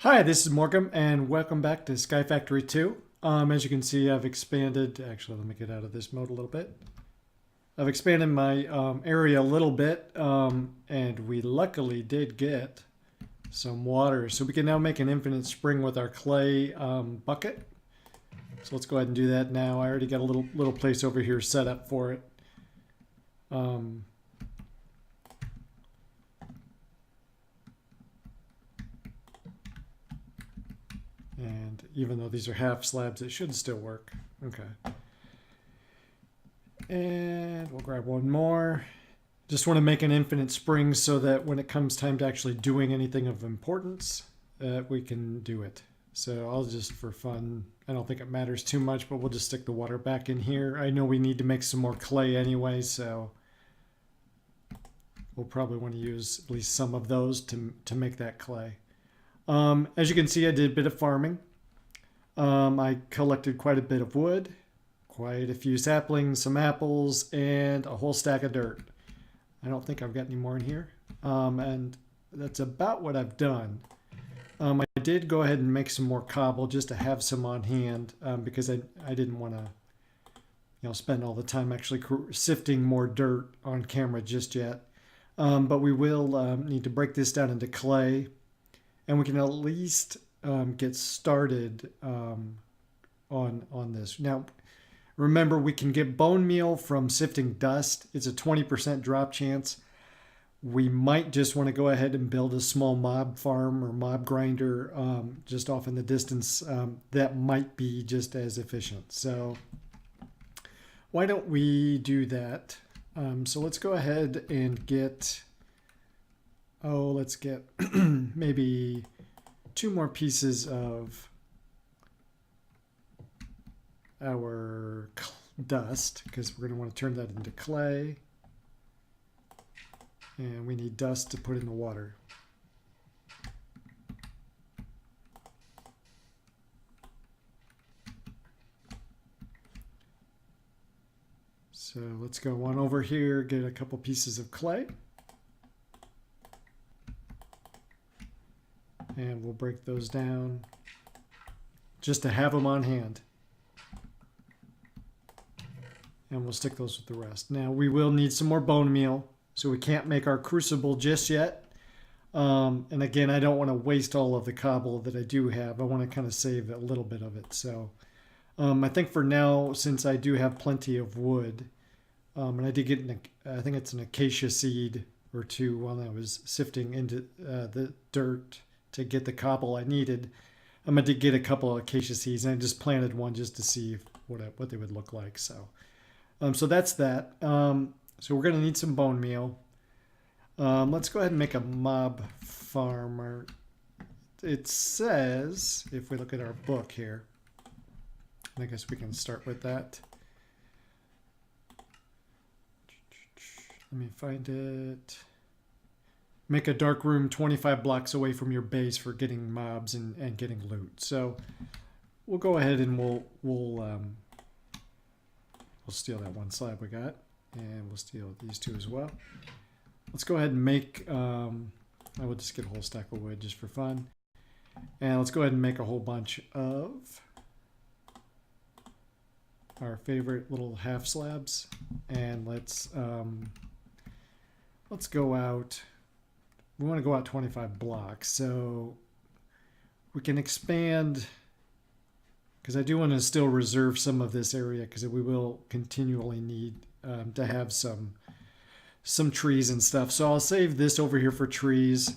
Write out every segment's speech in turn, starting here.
Hi, this is Morgan, and welcome back to SkyFactory2. As you can see, I've expanded. Actually, let me get out of this mode a little bit. I've expanded my area a little bit, and we luckily did get some water. So we can now make an infinite spring with our clay bucket. So let's go ahead and do that now. I already got a little place over here set up for it. And even though these are half slabs, it should still work. Okay. And we'll grab one more. Just want to make an infinite spring so that when it comes time to actually doing anything of importance, we can do it. So I'll just, for fun, I don't think it matters too much, but we'll just stick the water back in here. I know we need to make some more clay anyway, so we'll probably want to use at least some of those to make that clay. As you can see, I did a bit of farming. I collected quite a bit of wood, quite a few saplings, some apples, and a whole stack of dirt. I don't think I've got any more in here. And that's about what I've done. I did go ahead and make some more cobble just to have some on hand because I didn't want to spend all the time actually sifting more dirt on camera just yet. But we will need to break this down into clay. And we can at least get started on this. Now, remember, we can get bone meal from sifting dust. It's a 20% drop chance. We might just want to go ahead and build a small mob farm or mob grinder just off in the distance. That might be just as efficient. So why don't we do that? So let's go ahead and get... let's get maybe 2 more pieces of our dust because we're going to want to turn that into clay. And we need dust to put in the water. So let's go on over here, get a couple pieces of clay. And we'll break those down just to have them on hand. And we'll stick those with the rest. Now we will need some more bone meal, so we can't make our crucible just yet. And again, I don't want to waste all of the cobble that I do have. I want to kind of save a little bit of it. So I think for now, since I do have plenty of wood, and I did get, I think it's an acacia seed or 2 while I was sifting into the dirt to get the cobble I needed. I'm going to get a couple of acacia seeds, and I just planted one just to see what they would look like. So, so that's that. So we're going to need some bone meal. Let's go ahead and make a mob farmer. It says, if we look at our book here, I guess we can start with that. Let me find it. Make a dark room 25 blocks away from your base for getting mobs and getting loot. So we'll go ahead and we'll steal that one slab we got, and we'll steal these 2 as well. Let's go ahead and make. I will just get a whole stack of wood just for fun, and let's go ahead and make a whole bunch of our favorite little half slabs, and let's go out. We want to go out 25 blocks, so we can expand, because I do want to still reserve some of this area because we will continually need to have some trees and stuff. So I'll save this over here for trees.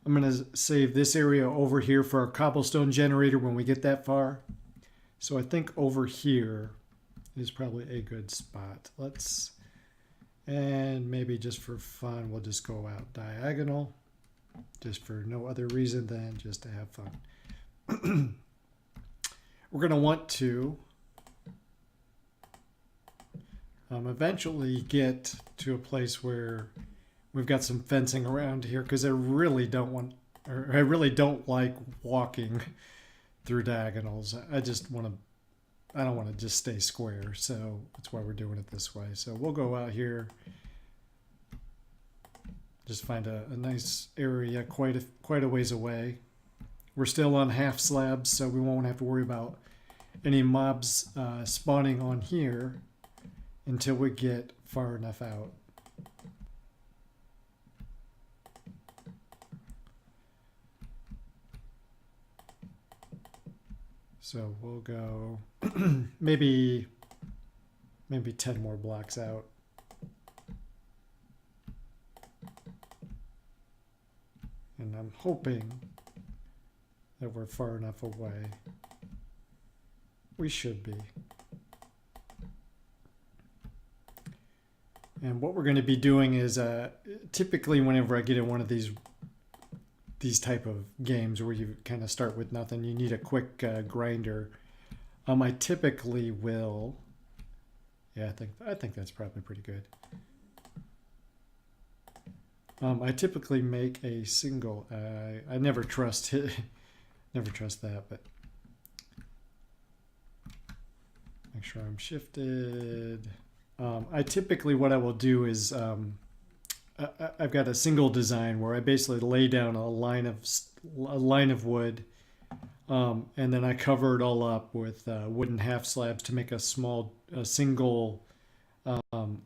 I'm going to save this area over here for our cobblestone generator when we get that far. So I think over here is probably a good spot. And maybe just for fun, we'll just go out diagonal. Just for no other reason than just to have fun. We're going to want to eventually get to a place where we've got some fencing around here, because I really don't like walking through diagonals. I don't want to just stay square, so that's why we're doing it this way. So we'll go out here. Just find a nice area quite a ways away. We're still on half slabs, so we won't have to worry about any mobs spawning on here until we get far enough out. So we'll go maybe 10 more blocks out. And I'm hoping that we're far enough away. We should be. And what we're going to be doing is typically whenever I get in one of these type of games where you kind of start with nothing, you need a quick grinder. I typically will. Yeah, I think that's probably pretty good. I typically make a single. I never trust it. Never trust that, but make sure I'm shifted. I typically, what I will do is I've got a single design where I basically lay down a line of wood, and then I cover it all up with wooden half slabs to make a single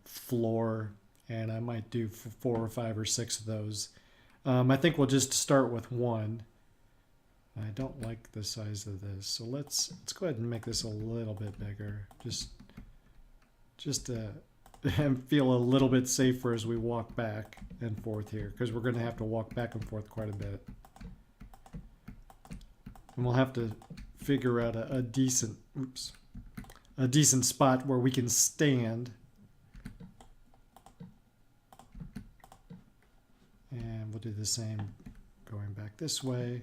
floor, and I might do 4 or 5 or 6 of those. I think we'll just start with one. I don't like the size of this, so let's go ahead and make this a little bit bigger, just to feel a little bit safer as we walk back and forth here, because we're going to have to walk back and forth quite a bit, and we'll have to figure out a decent spot where we can stand. And we'll do the same going back this way.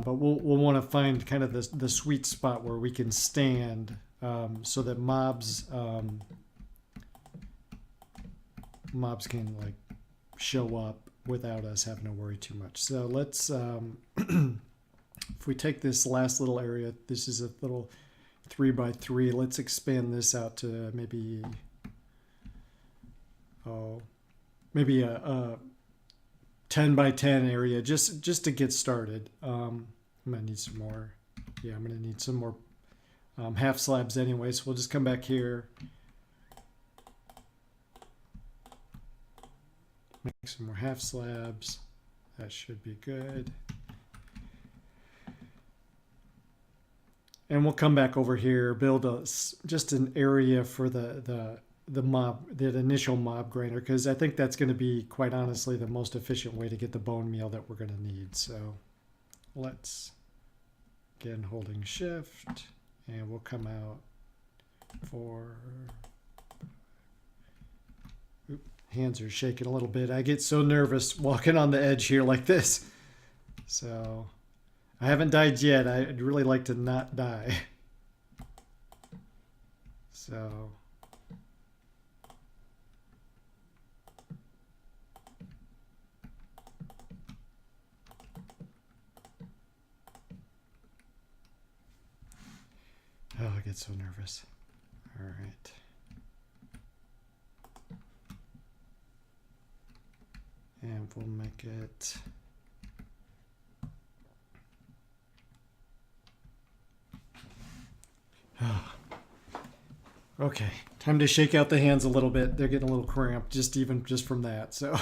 But we'll want to find kind of the sweet spot where we can stand, so that mobs can like show up without us having to worry too much. So let's if we take this last little area, this is a little 3x3. Let's expand this out to maybe a 10x10 area, just to get started. I'm gonna need some more. Yeah, I'm gonna need some more half slabs anyway, so we'll just come back here, make some more half slabs. That should be good. And we'll come back over here, build just an area for the initial mob grinder, because I think that's going to be, quite honestly, the most efficient way to get the bone meal that we're going to need. So let's, again, holding shift, and we'll come out for, hands are shaking a little bit. I get so nervous walking on the edge here like this. So I haven't died yet. I'd really like to not die. So oh, I get so nervous. All right. And we'll make it okay, time to shake out the hands a little bit. They're getting a little cramped just from that. So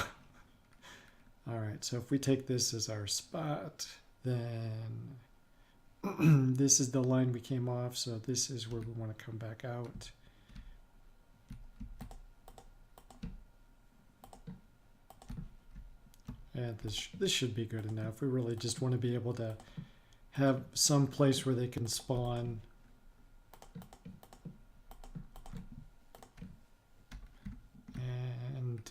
all right, so if we take this as our spot, then this is the line we came off, so this is where we want to come back out. And this should be good enough. We really just want to be able to have some place where they can spawn. And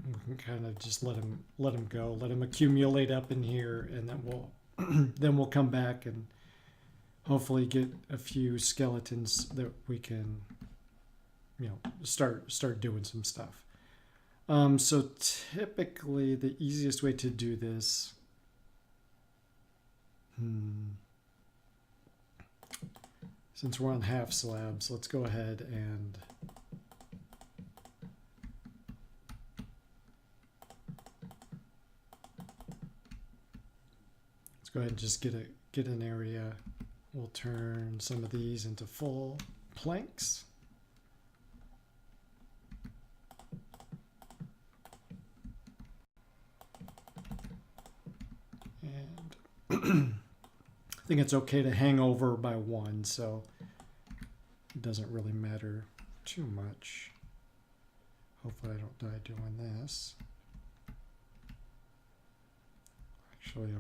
we can kind of just let them go, let them accumulate up in here, and then we'll come back and hopefully get a few skeletons that we can, start doing some stuff. So typically the easiest way to do this, since we're on half slabs, let's go ahead and go ahead and just get an area. We'll turn some of these into full planks. And I think it's okay to hang over by one, so it doesn't really matter too much. Hopefully I don't die doing this. Actually,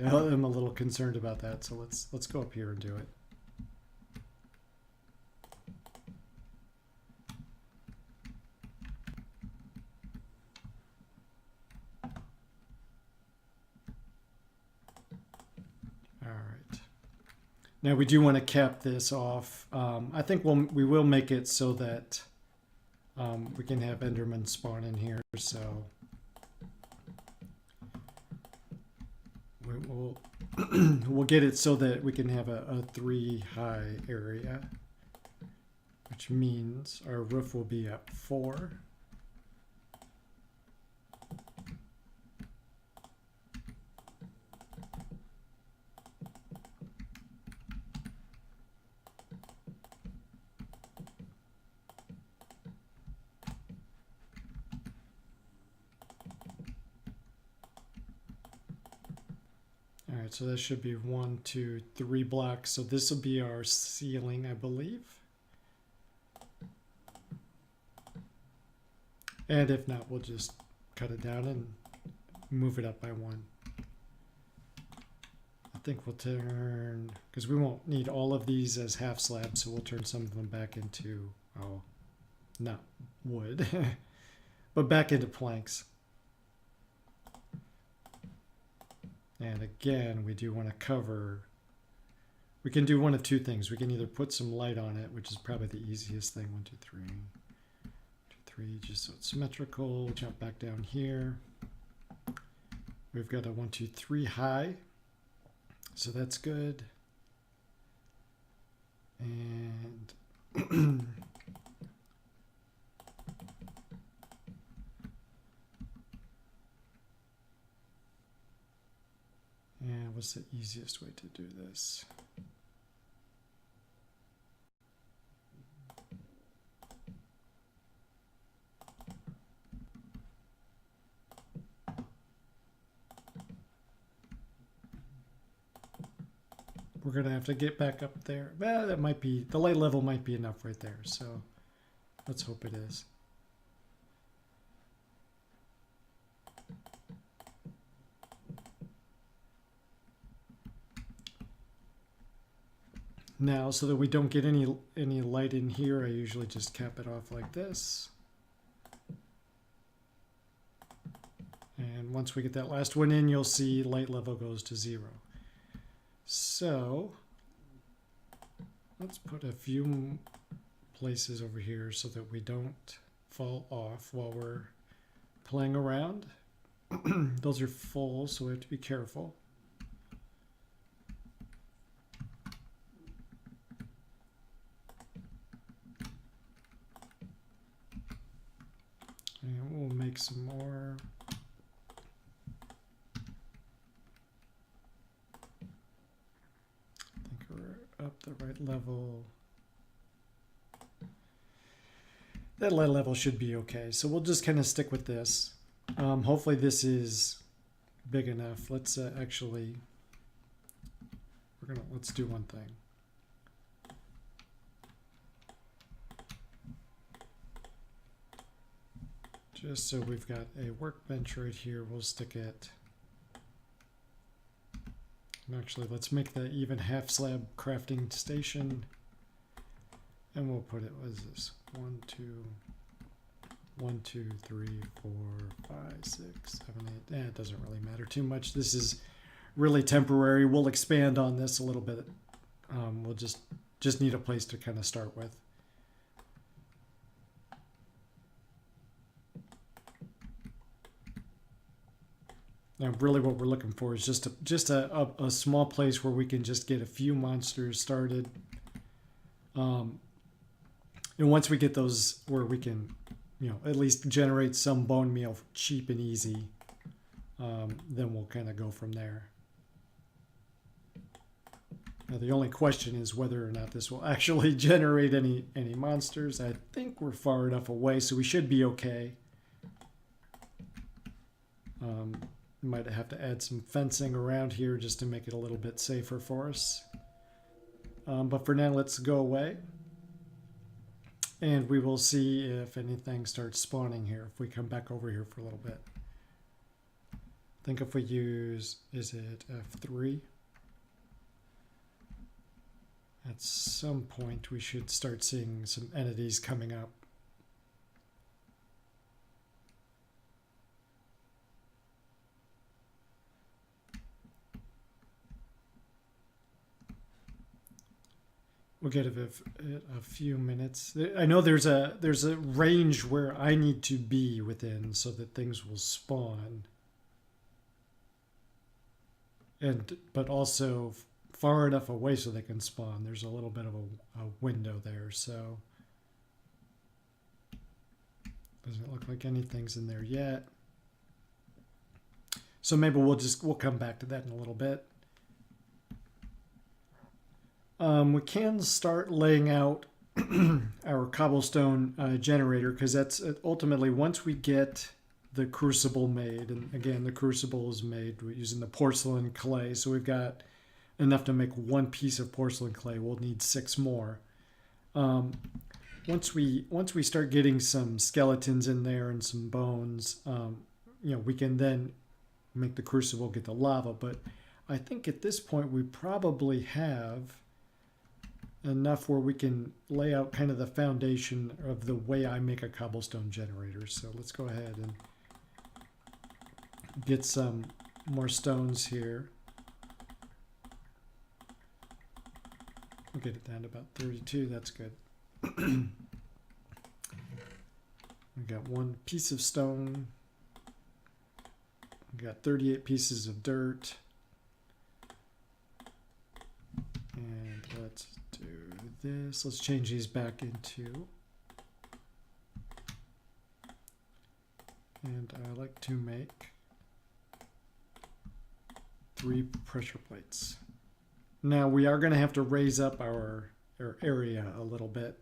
I'm a little concerned about that, so let's go up here and do it. All right. Now we do want to cap this off. I think we will make it so that we can have Enderman spawn in here, so we'll get it so that we can have a 3 high area, which means our roof will be up 4. All right, so that should be 1, 2, 3 blocks. So this will be our ceiling, I believe. And if not, we'll just cut it down and move it up by 1. I think we'll turn, because we won't need all of these as half slabs, so we'll turn some of them back into, oh, not wood, but back into planks. And again, we do want to cover, we can do one of two things. We can either put some light on it, which is probably the easiest thing. 1, 2, 3. 1, 2, 3, just so it's symmetrical. Jump back down here. We've got a 1, 2, 3 high. So that's good. And and what's the easiest way to do this? We're going to have to get back up there. Well, that might be, the light level might be enough right there. So let's hope it is. Now, so that we don't get any light in here, I usually just cap it off like this. And once we get that last one in, you'll see light level goes to 0. So let's put a few places over here so that we don't fall off while we're playing around. Those are full, so we have to be careful. And we'll make some more. I think we're up the right level. That light level should be okay. So we'll just kind of stick with this. Hopefully this is big enough. Let's actually, let's do one thing. Just so we've got a workbench right here, we'll stick it. And actually, let's make that even half slab crafting station. And we'll put it, what is this? 1, 2, 3, 4, 5, 6, 7, 8. It doesn't really matter too much. This is really temporary. We'll expand on this a little bit. We'll just need a place to kind of start with. Now, really what we're looking for is just a small place where we can just get a few monsters started. And once we get those where we can, at least generate some bone meal cheap and easy, then we'll kind of go from there. Now the only question is whether or not this will actually generate any monsters. I think we're far enough away, so we should be okay. Might have to add some fencing around here just to make it a little bit safer for us. But for now, let's go away. And we will see if anything starts spawning here, if we come back over here for a little bit. I think if we use, is it F3? At some point, we should start seeing some entities coming up. We'll get a few minutes. I know there's a range where I need to be within so that things will spawn, but also far enough away so they can spawn. There's a little bit of a window there, so doesn't look like anything's in there yet. So maybe we'll come back to that in a little bit. We can start laying out our cobblestone generator, because that's ultimately, once we get the crucible made, and again the crucible is made using the porcelain clay, so we've got enough to make one piece of porcelain clay. We'll need 6 more. Once we start getting some skeletons in there and some bones, we can then make the crucible, get the lava. But I think at this point we probably have enough where we can lay out kind of the foundation of the way I make a cobblestone generator. So let's go ahead and get some more stones here. We'll get it down to about 32. That's good. We got 1 piece of stone. We got 38 pieces of dirt. And let's do this. Let's change these back into. And I like to make 3 pressure plates. Now we are going to have to raise up our area a little bit,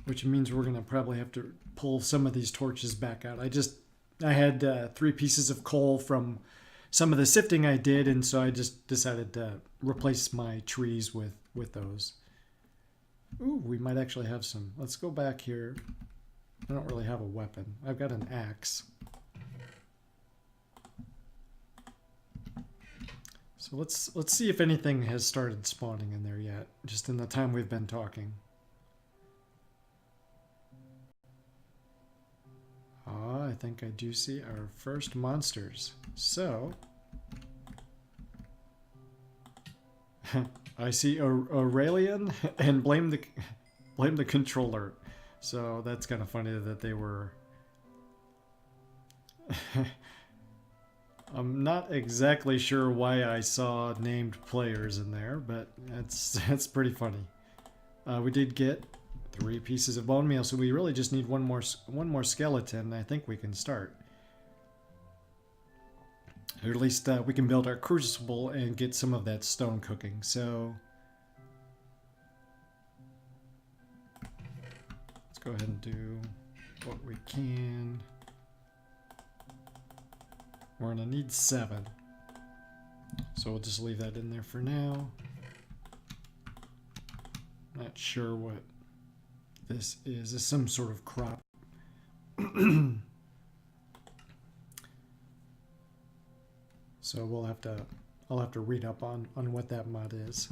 which means we're going to probably have to pull some of these torches back out. I had 3 pieces of coal from some of the sifting I did, and so I just decided to replace my trees with those. Ooh, we might actually have some. Let's go back here. I don't really have a weapon. I've got an axe. So let's see if anything has started spawning in there yet, just in the time we've been talking. I think I do see our first monsters. So I see Aurelian and blame the controller. So that's kind of funny that they were. I'm not exactly sure why I saw named players in there, but that's pretty funny. We did get 3 pieces of bone meal, so we really just need one more skeleton. I think we can start. Or at least we can build our crucible and get some of that stone cooking. So let's go ahead and do what we can. We're going to need 7. So we'll just leave that in there for now. Not sure what this is. It's some sort of crop. So I'll have to read up on what that mod is.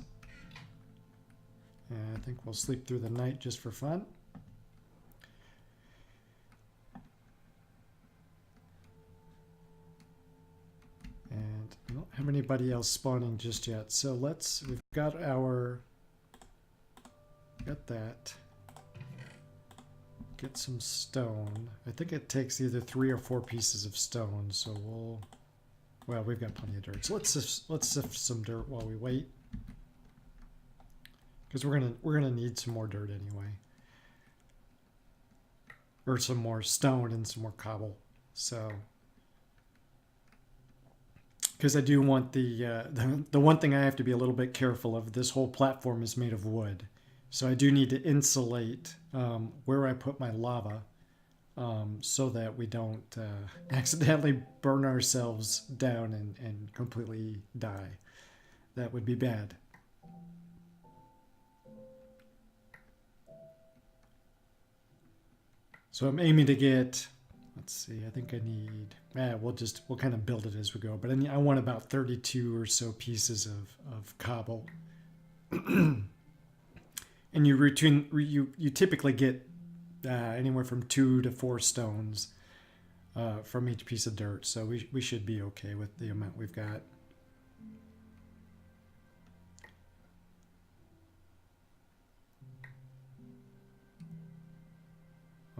And I think we'll sleep through the night just for fun. And I don't have anybody else spawning just yet. So we've got that. Get some stone. I think it takes either 3 or 4 pieces of stone. So we've got plenty of dirt. So let's sift some dirt while we wait. Because we're gonna need some more dirt anyway. Or some more stone and some more cobble. So because I do want the one thing I have to be a little bit careful of. This whole platform is made of wood, so I do need to insulate where I put my lava, so that we don't accidentally burn ourselves down and completely die. That would be bad. So I'm aiming to get, let's see, I think I need, we'll kind of build it as we go, but I want about 32 or so pieces of cobble. And you typically get anywhere from 2 to 4 stones from each piece of dirt, so we should be okay with the amount we've got.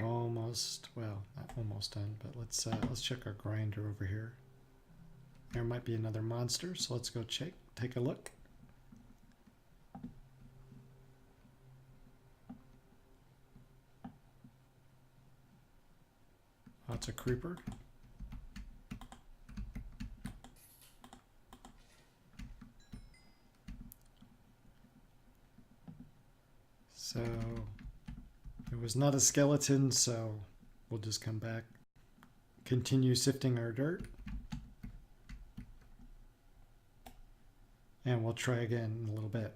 Almost, well, not almost done, but let's check our grinder over here. There might be another monster, so let's go take a look. Oh, it's a creeper. So it was not a skeleton, so we'll just come back, continue sifting our dirt, and we'll try again in a little bit.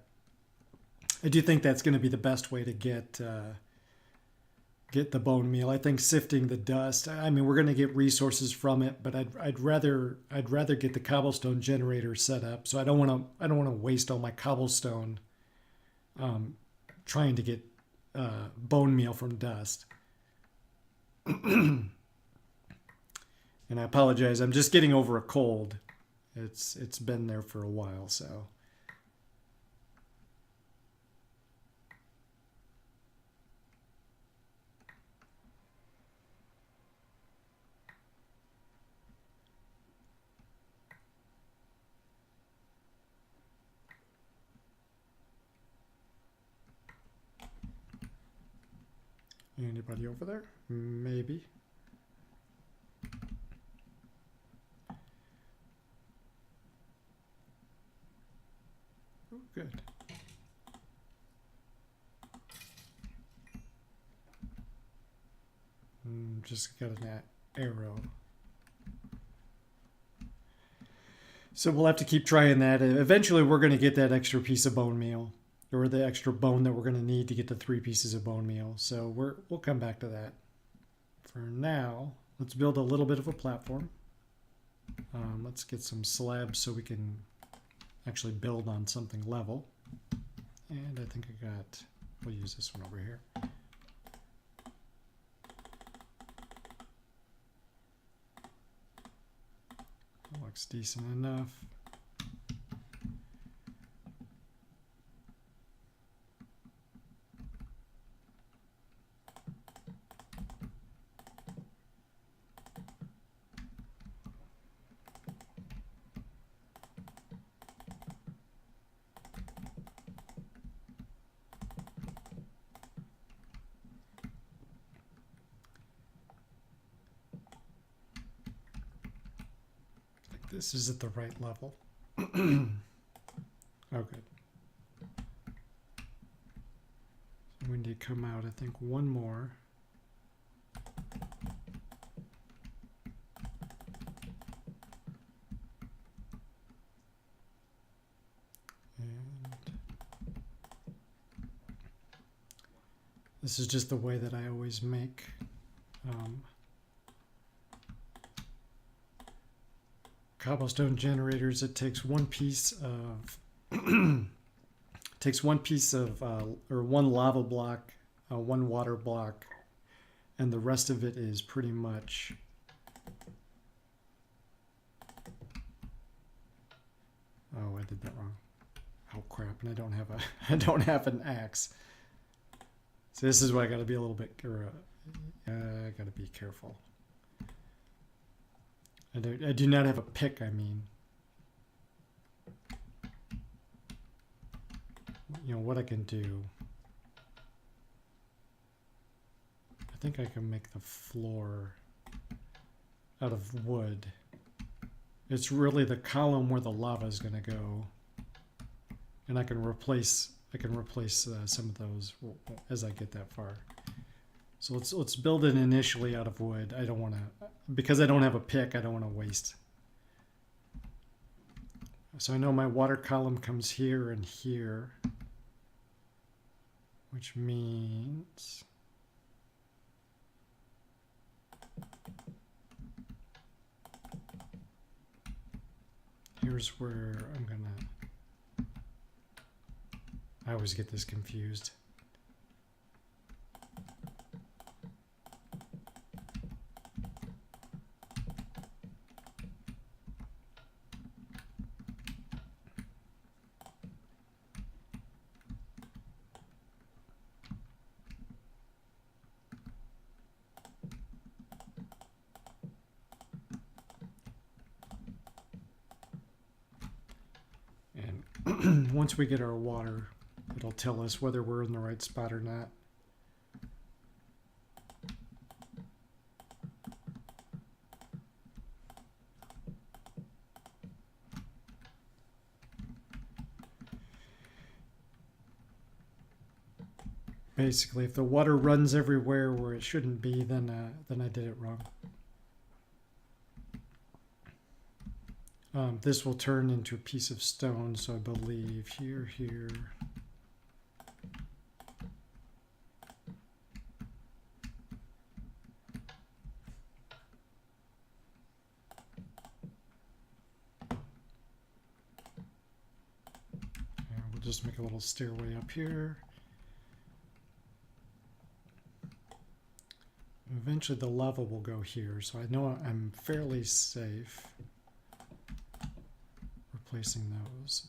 I do think that's going to be the best way to get the bone meal. I think sifting the dust, I mean, we're going to get resources from it, but I'd rather get the cobblestone generator set up. So I don't want to waste all my cobblestone trying to get bone meal from dust. And I apologize, I'm just getting over a cold. It's been there for a while, so. Anybody over there? Maybe. Oh, good. Just got an arrow. So we'll have to keep trying that. Eventually we're going to get that extra piece of bone meal, or the extra bone that we're going to need to get the 3 pieces of bone meal. So we'll come back to that. For now, let's build a little bit of a platform. Let's get some slabs so we can actually build on something level. And I think we'll use this one over here. Looks decent enough. This is at the right level. Oh, good. So we need to come out, I think, one more. And this is just the way that I always make cobblestone generators. It takes one piece of or one lava block, one water block, and the rest of it is pretty much oh, I did that wrong. Oh crap, and I don't have an axe. So this is why I gotta be a little bit I gotta be careful. I do not have a pick, I mean. You know, what I can do. I think I can make the floor out of wood. It's really the column where the lava is going to go, and I can replace some of those as I get that far. So let's build it initially out of wood. I don't want to, because I don't have a pick, I don't want to waste. So I know my water column comes here and here, which means here's where I'm gonna, I always get this confused. Once we get our water, it'll tell us whether we're in the right spot or not. Basically, if the water runs everywhere where it shouldn't be, then I did it wrong. This will turn into a piece of stone, so I believe here. And we'll just make a little stairway up here. Eventually the lava will go here, so I know I'm fairly safe replacing those.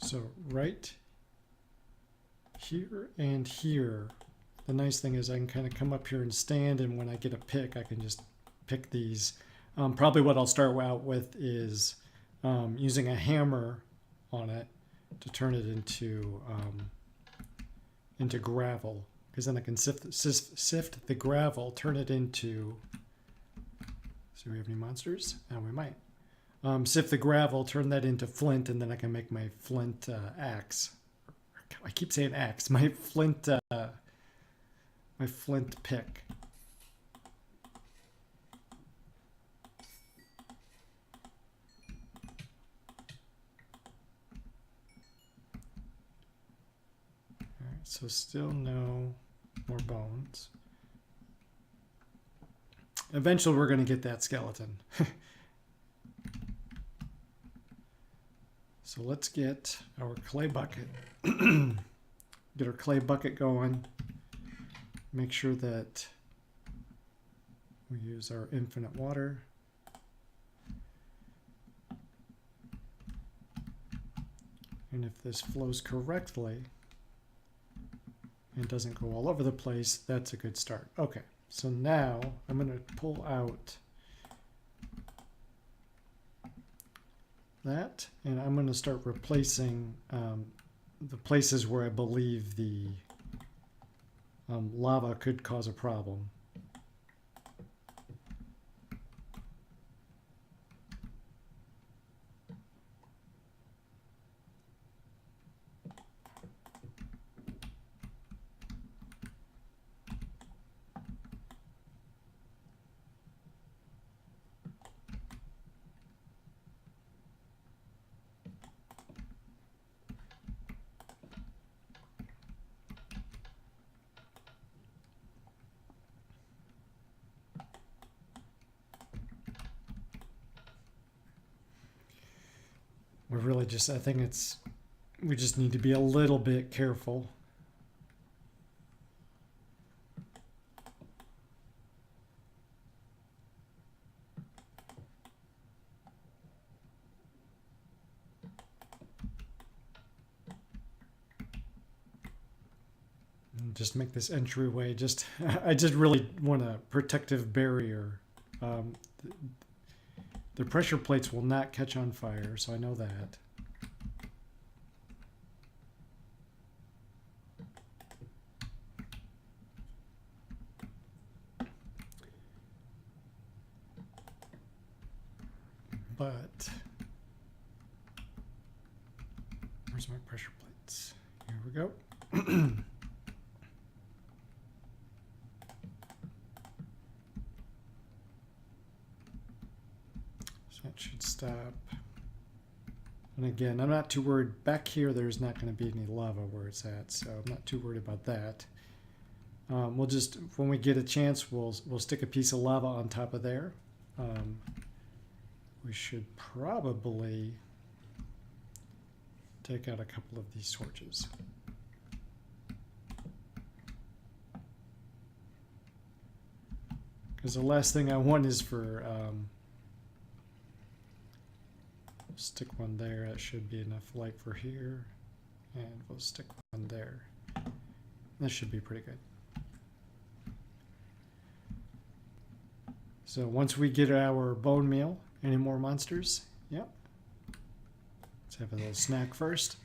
So right here and here, the nice thing is I can kind of come up here and stand, and when I get a pick, I can just pick these. Probably what I'll start out with is using a hammer on it to turn it into gravel, because then I can sift the gravel, turn it into, so we have any monsters? And we might. Sift the gravel, turn that into flint, and then I can make my flint axe. I keep saying axe. My flint pick. All right, so still no more bones. Eventually, we're going to get that skeleton. So let's get our clay bucket. Get our clay bucket going. Make sure that we use our infinite water. And if this flows correctly and doesn't go all over the place, that's a good start. Okay, so now I'm going to pull out that, and I'm going to start replacing the places where I believe the lava could cause a problem. We're really just, I think we just need to be a little bit careful. just make this entryway. I just really want a protective barrier. The pressure plates will not catch on fire, so I know that. But where's my pressure plates? Here we go. So that should stop. And again, I'm not too worried. Back here, there's not going to be any lava where it's at, so I'm not too worried about that. We'll just, when we get a chance, we'll stick a piece of lava on top of there. We should probably take out a couple of these torches. Because the last thing I want is for, stick one there. That should be enough light for here. And we'll stick one there. That should be pretty good. So once we get our bone meal, any more monsters? Yep. Let's have a little snack first.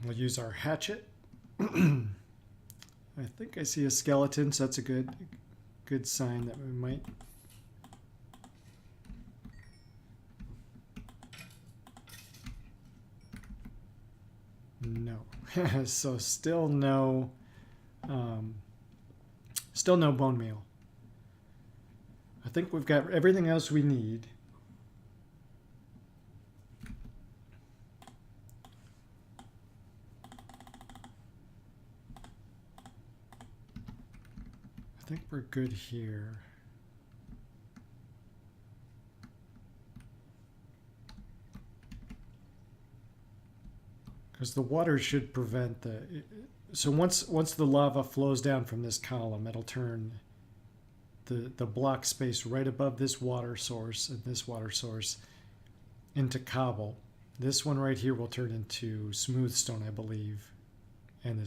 We'll use our hatchet. I think I see a skeleton, so that's a good sign that we might. No. So still no bone meal. I think we've got everything else we need. I think we're good here. Because the water should prevent the... So once the lava flows down from this column, it'll turn the block space right above this water source and this water source into cobble. This one right here will turn into smooth stone, I believe. And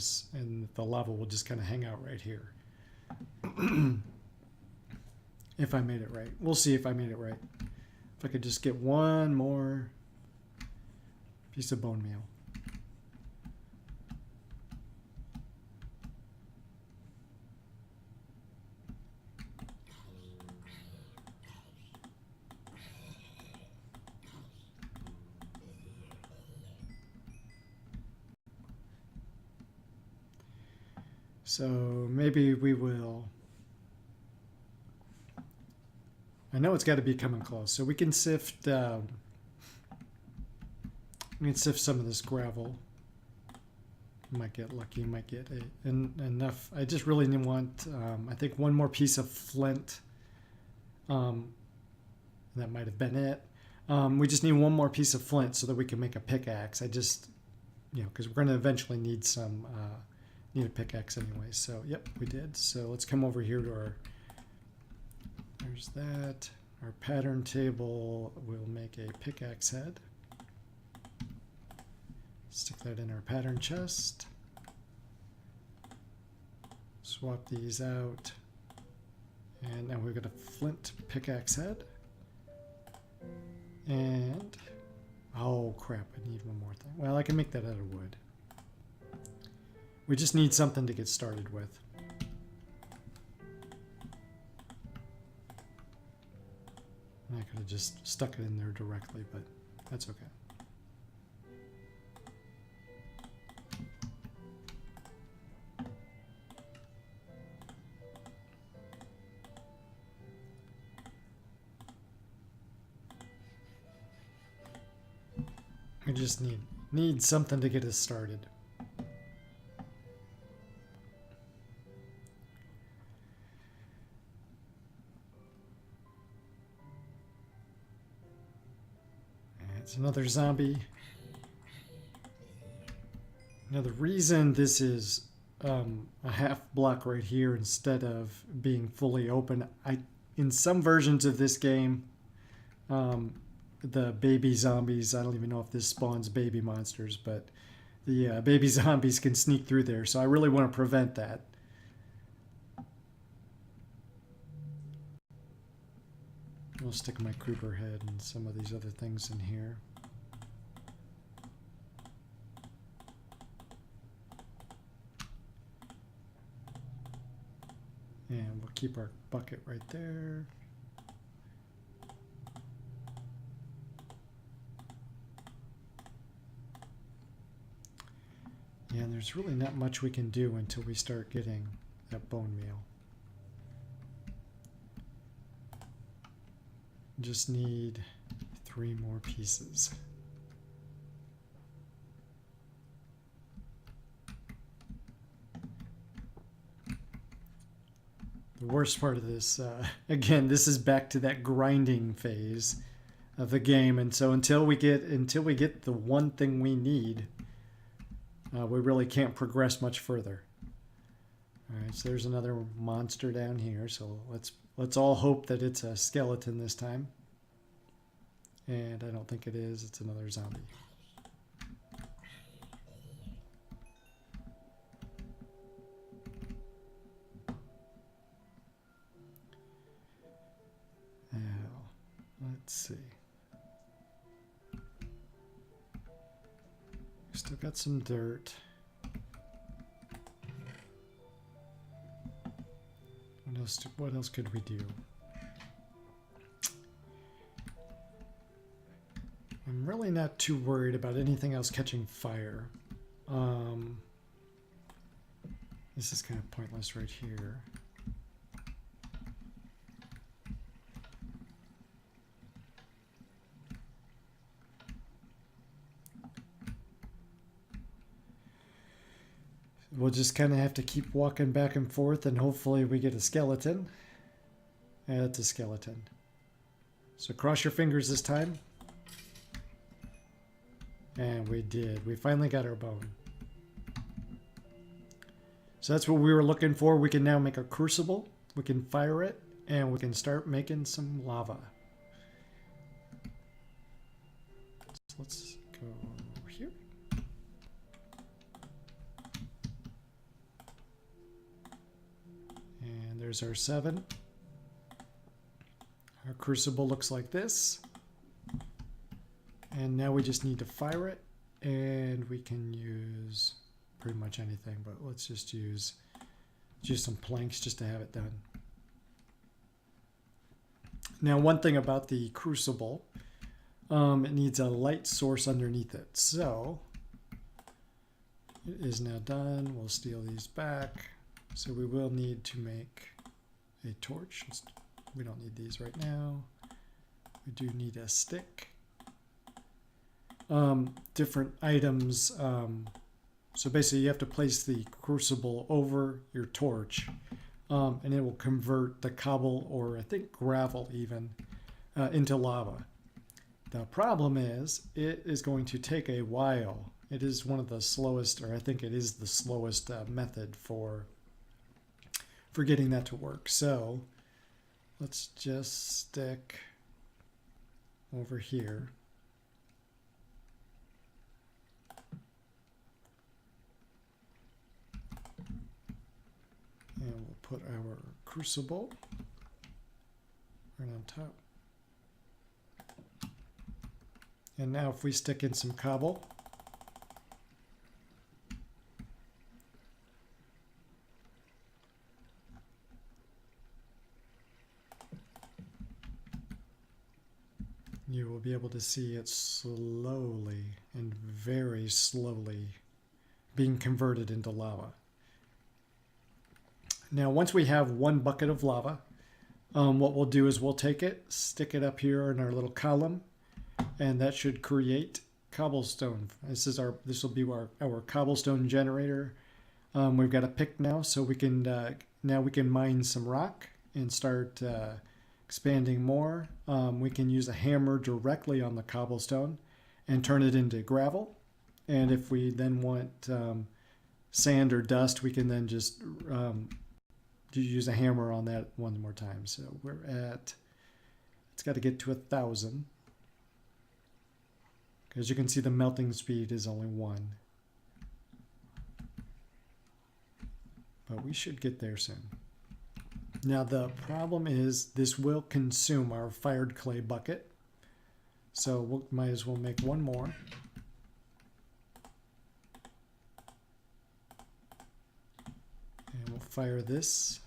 the lava will just kind of hang out right here. If I made it right. We'll see if I made it right. If I could just get one more piece of bone meal. So maybe we will. I know it's got to be coming close, so we can sift. We can sift some of this gravel. Might get lucky. Might get enough. I just really want. I think one more piece of flint. That might have been it. We just need one more piece of flint so that we can make a pickaxe. I just, because we're going to eventually need some. Need a pickaxe anyway, so yep, we did. So let's come over here to our, there's that, our pattern table. We'll make a pickaxe head. Stick that in our pattern chest. Swap these out. And now we've got a flint pickaxe head. And, oh crap, I need one more thing. Well, I can make that out of wood. We just need something to get started with. And I could have just stuck it in there directly, but that's okay. We just need something to get us started. It's another zombie. Now the reason this is a half block right here instead of being fully open, in some versions of this game, the baby zombies. I don't even know if this spawns baby monsters, but the baby zombies can sneak through there. So I really want to prevent that. I'll stick my creeper head and some of these other things in here. And we'll keep our bucket right there. And there's really not much we can do until we start getting that bone meal. Just need 3 more pieces. The worst part of this, again, this is back to that grinding phase of the game, and so until we get the one thing we need, we really can't progress much further. All right, so there's another monster down here. So let's all hope that it's a skeleton this time. And I don't think it is. It's another zombie. Now, let's see. Still got some dirt. What else could we do? I'm really not too worried about anything else catching fire. This is kind of pointless right here. We'll just kind of have to keep walking back and forth, and hopefully we get a skeleton. Yeah, it's a skeleton. So cross your fingers this time. And we did. We finally got our bone. So that's what we were looking for. We can now make a crucible. We can fire it, and we can start making some lava. So let's go here. And there's our 7. Our crucible looks like this. And now we just need to fire it, and we can use pretty much anything, but let's just use some planks just to have it done. Now, one thing about the crucible, it needs a light source underneath it. So it is now done. We'll steal these back. So we will need to make a torch. We don't need these right now. We do need a stick. Different items. So basically you have to place the crucible over your torch, and it will convert the cobble, or I think gravel even, into lava. The problem is it is going to take a while. It is one of the slowest, or I think it is the slowest method for getting that to work. So let's just stick over here. And we'll put our crucible right on top. And now if we stick in some cobble, you will be able to see it slowly and very slowly being converted into lava. Now, once we have 1 bucket of lava, what we'll do is we'll take it, stick it up here in our little column, and that should create cobblestone. This will be our cobblestone generator. We've got a pick now, so we can now we can mine some rock and start expanding more. We can use a hammer directly on the cobblestone and turn it into gravel. And if we then want sand or dust, we can then just use a hammer on that one more time. So we're at, it's got to get to 1,000. As you can see, the melting speed is only 1. But we should get there soon. Now the problem is this will consume our fired clay bucket. So we might as well make one more. And we'll fire this.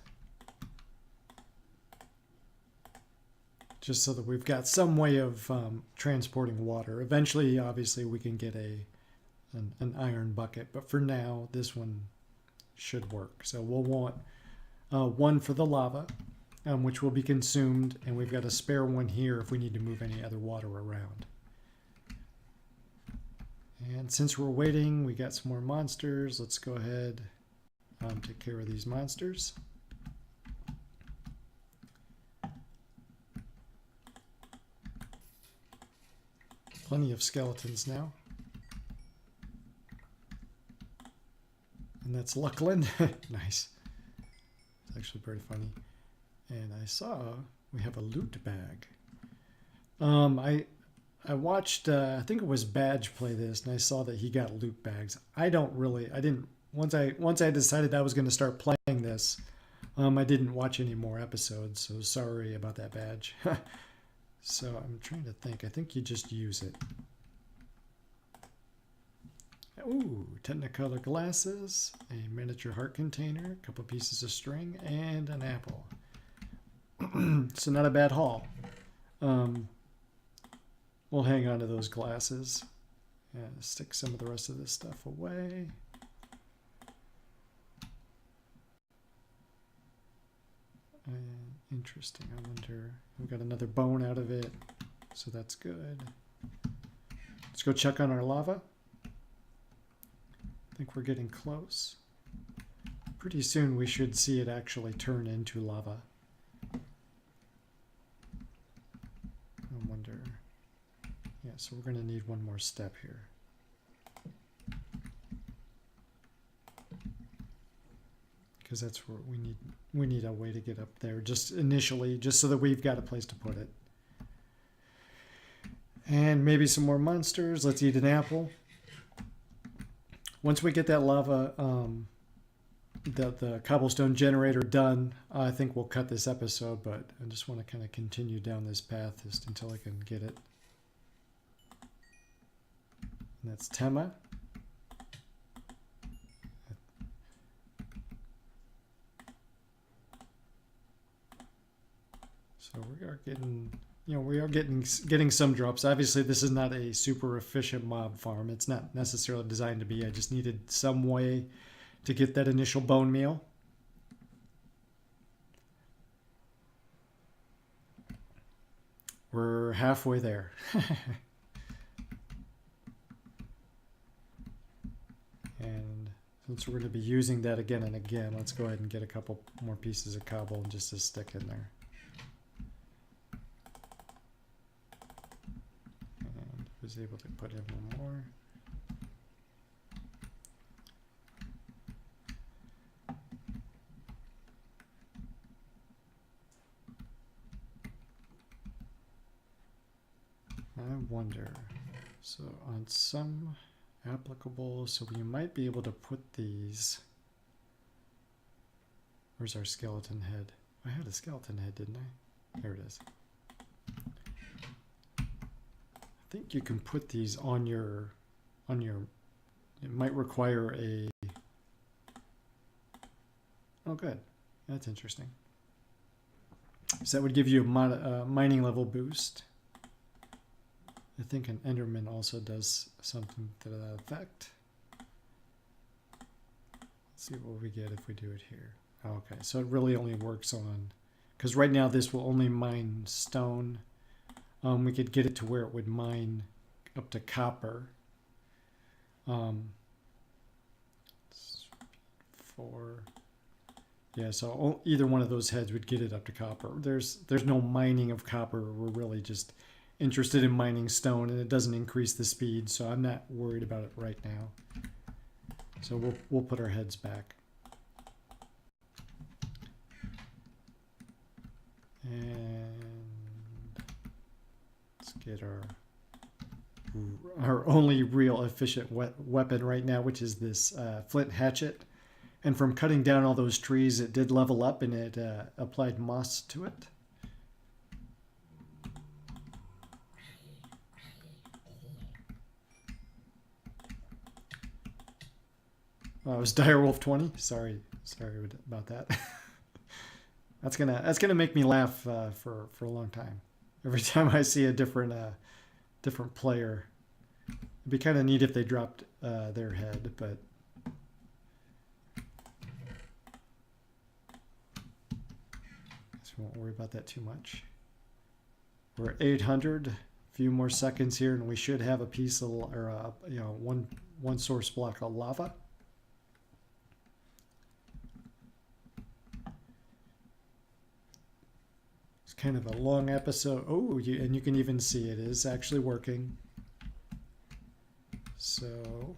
Just so that we've got some way of transporting water. Eventually, obviously, we can get an iron bucket. But for now, this one should work. So we'll want one for the lava, which will be consumed. And we've got a spare one here if we need to move any other water around. And since we're waiting, we got some more monsters. Let's go ahead and take care of these monsters. Plenty of skeletons now. And that's Luckland. Nice. It's actually pretty funny. And I saw we have a loot bag. I watched, I think it was Badge play this, and I saw that he got loot bags. Once I decided I was going to start playing this, I didn't watch any more episodes, so sorry about that, Badge. So I'm trying to think. I think you just use it. Ooh, Technicolor glasses, a miniature heart container, a couple pieces of string, and an apple. So not a bad haul. We'll hang on to those glasses and stick some of the rest of this stuff away. Interesting. I wonder. We got another bone out of it, so that's good. Let's go check on our lava. I think we're getting close. Pretty soon we should see it actually turn into lava. I wonder. Yeah, so we're going to need one more step here. Because that's where we need a way to get up there just initially, just so that we've got a place to put it. And maybe some more monsters. Let's eat an apple. Once we get that lava, the cobblestone generator done, I think we'll cut this episode, but I just want to kind of continue down this path just until I can get it. And that's Tema. So we are getting, we are getting some drops. Obviously, this is not a super efficient mob farm. It's not necessarily designed to be. I just needed some way to get that initial bone meal. We're halfway there. And since we're going to be using that again and again, let's go ahead and get a couple more pieces of cobble just to stick in there. And was able to put in one more. I wonder, so on some applicable, so we might be able to put these, where's our skeleton head? I had a skeleton head, didn't I? There it is. I think you can put these on your, it might require a, oh good, that's interesting. So that would give you a mining level boost. I think an Enderman also does something to that effect. Let's see what we get if we do it here. Okay, so it really only works on, because right now this will only mine stone. We could get it to where it would mine up to copper. 4. Yeah, so either one of those heads would get it up to copper. There's no mining of copper. We're really just interested in mining stone, and it doesn't increase the speed, so I'm not worried about it right now. So we'll put our heads back. And let's get our our only real efficient weapon right now, which is this flint hatchet. And from cutting down all those trees, it did level up and it applied moss to it. Oh, it was Direwolf 20. Sorry about that. That's gonna make me laugh for a long time. Every time I see a different player, it'd be kind of neat if they dropped their head, but won't worry about that too much. We're at 800, a few more seconds here, and we should have a piece of, or one source block of lava. It's kind of a long episode. Oh, and you can even see it is actually working. So,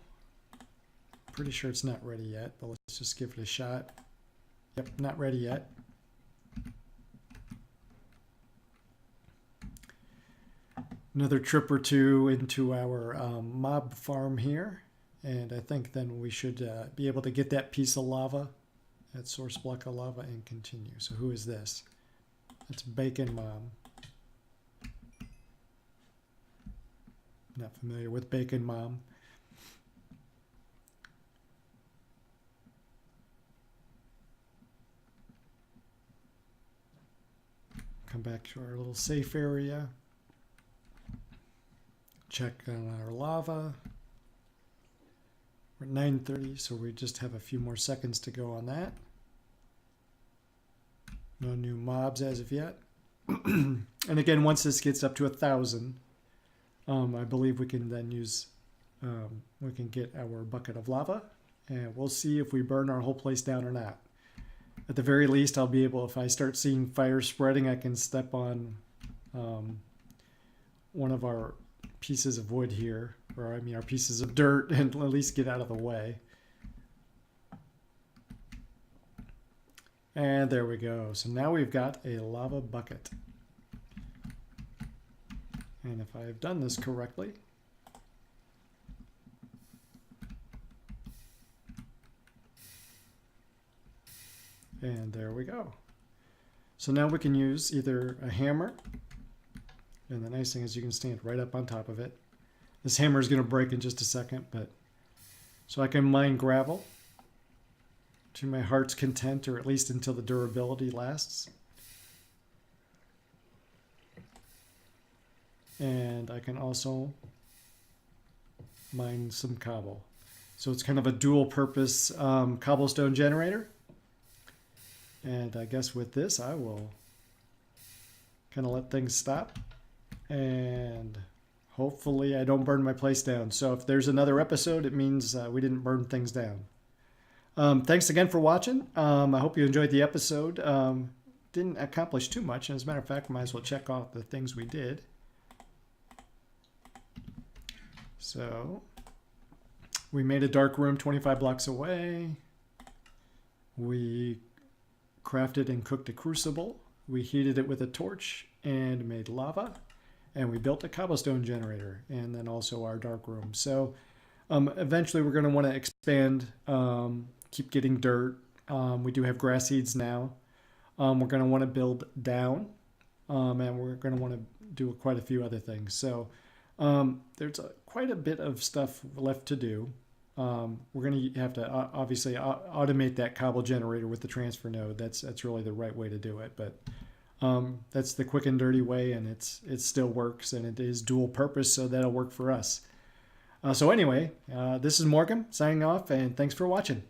pretty sure it's not ready yet, but let's just give it a shot. Yep, not ready yet. Another trip or two into our mob farm here, and I think then we should be able to get that piece of lava, that source block of lava, and continue. So who is this? That's Bacon Mom. Not familiar with Bacon Mom. Come back to our little safe area. Check on our lava. We're at 9:30, so we just have a few more seconds to go on that. No new mobs as of yet. And again, once this gets up to 1,000, I believe we can then use, we can get our bucket of lava, and we'll see if we burn our whole place down or not. At the very least, I'll be able, if I start seeing fire spreading, I can step on one of our pieces of wood here, or I mean our pieces of dirt, and at least get out of the way. And there we go. So now we've got a lava bucket. And if I've done this correctly, and there we go. So now we can use either a hammer, and the nice thing is you can stand right up on top of it. This hammer is going to break in just a second, but so I can mine gravel to my heart's content, or at least until the durability lasts. And I can also mine some cobble. So it's kind of a dual purpose cobblestone generator. And I guess with this, I will kind of let things stop. And hopefully I don't burn my place down. So if there's another episode, it means we didn't burn things down. Thanks again for watching. I hope you enjoyed the episode. Didn't accomplish too much. And as a matter of fact, might as well check off the things we did. So we made a dark room 25 blocks away. We crafted and cooked a crucible. We heated it with a torch and made lava. And we built a cobblestone generator, and then also our dark room. So eventually we're going to want to expand, keep getting dirt. We do have grass seeds now. We're going to want to build down, and we're going to want to do quite a few other things. So there's quite a bit of stuff left to do. We're going to have to obviously automate that cobble generator with the transfer node. That's really the right way to do it. But that's the quick and dirty way, and it still works, and it is dual purpose, so that'll work for us. So anyway, this is Morgan signing off, and thanks for watching.